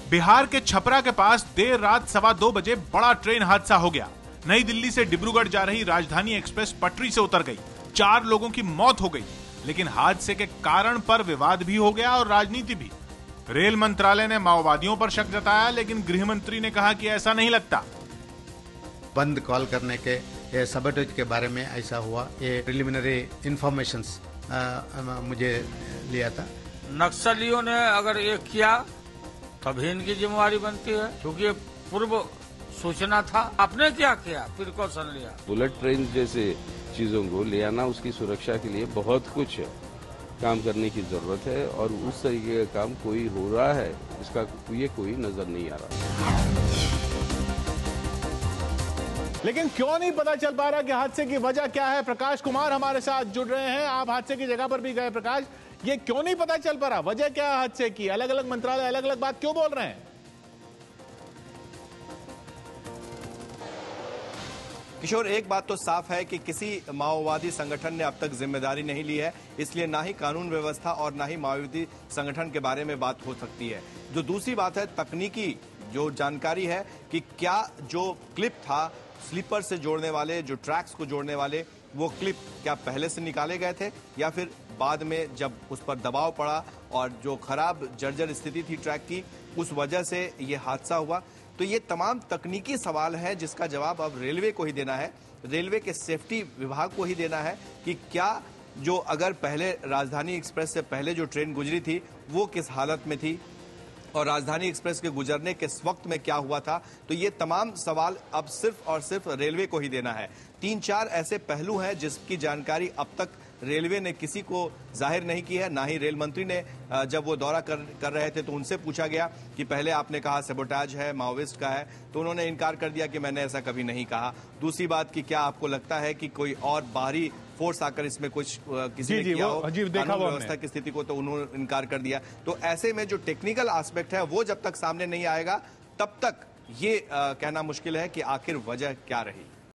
बिहार के छपरा के पास देर रात 2:15 बजे बड़ा ट्रेन हादसा हो गया। नई दिल्ली से डिब्रूगढ़ जा रही राजधानी एक्सप्रेस पटरी से उतर गई। 4 लोगों की मौत हो गई, लेकिन हादसे के कारण पर विवाद भी हो गया और राजनीति भी। रेल मंत्रालय ने माओवादियों पर शक जताया, लेकिन गृह मंत्री ने कहा कि ऐसा नहीं लगता। बंद कॉल करने के सबटेज के बारे में ऐसा हुआ, ये प्रिलिमिनरी इंफॉर्मेशंस मुझे लिया था। नक्सलियों ने अगर ये किया तभी इनकी जिम्मेवारी बनती है, क्योंकि ये पूर्व सूचना था। आपने क्या किया, प्रिकॉशन लिया। बुलेट ट्रेन जैसे चीजों को ले आना, उसकी सुरक्षा के लिए बहुत कुछ काम करने की जरूरत है, और उस तरीके का काम कोई हो रहा है इसका ये कोई नजर नहीं आ रहा। लेकिन क्यों नहीं पता चल पा रहा कि हादसे की वजह क्या है? प्रकाश कुमार हमारे साथ जुड़ रहे हैं। आप हादसे की जगह पर भी गए। प्रकाश, ये क्यों नहीं पता चल पा रहा, वजह क्या है हादसे की? अलग अलग मंत्रालय अलग अलग बात क्यों बोल रहे हैं? किशोर, एक बात तो साफ है कि किसी माओवादी संगठन ने अब तक जिम्मेदारी नहीं ली है, इसलिए ना ही कानून व्यवस्था और ना ही माओवादी संगठन के बारे में बात हो सकती है। जो दूसरी बात है, तकनीकी जो जानकारी है कि क्या जो क्लिप था स्लीपर से जोड़ने वाले, जो ट्रैक्स को जोड़ने वाले, वो क्लिप क्या पहले से निकाले गए थे या फिर बाद में जब उस पर दबाव पड़ा और जो खराब जर्जर स्थिति थी ट्रैक की, उस वजह से ये हादसा हुआ। तो ये तमाम तकनीकी सवाल है जिसका जवाब अब रेलवे को ही देना है, रेलवे के सेफ्टी विभाग को ही देना है कि क्या जो अगर पहले राजधानी एक्सप्रेस से पहले जो ट्रेन गुजरी थी वो किस हालत में थी और राजधानी एक्सप्रेस के गुजरने के वक्त में क्या हुआ था। तो ये तमाम सवाल अब सिर्फ और सिर्फ रेलवे को ही देना है। 3-4 ऐसे पहलू हैं जिसकी जानकारी अब तक रेलवे ने किसी को जाहिर नहीं की है। ना ही रेल मंत्री ने, जब वो दौरा कर रहे थे तो उनसे पूछा गया कि पहले आपने कहा सेबोटाज है, माओविस्ट का है, तो उन्होंने इनकार कर दिया कि मैंने ऐसा कभी नहीं कहा। दूसरी बात कि क्या आपको लगता है कि कोई और बाहरी फोर्स आकर इसमें कुछ किसी ने किया हो कानून व्यवस्था की स्थिति को, तो उन्होंने इनकार कर दिया। तो ऐसे में जो टेक्निकल एस्पेक्ट है वो जब तक सामने नहीं आएगा तब तक ये कहना मुश्किल है कि आखिर वजह क्या रही।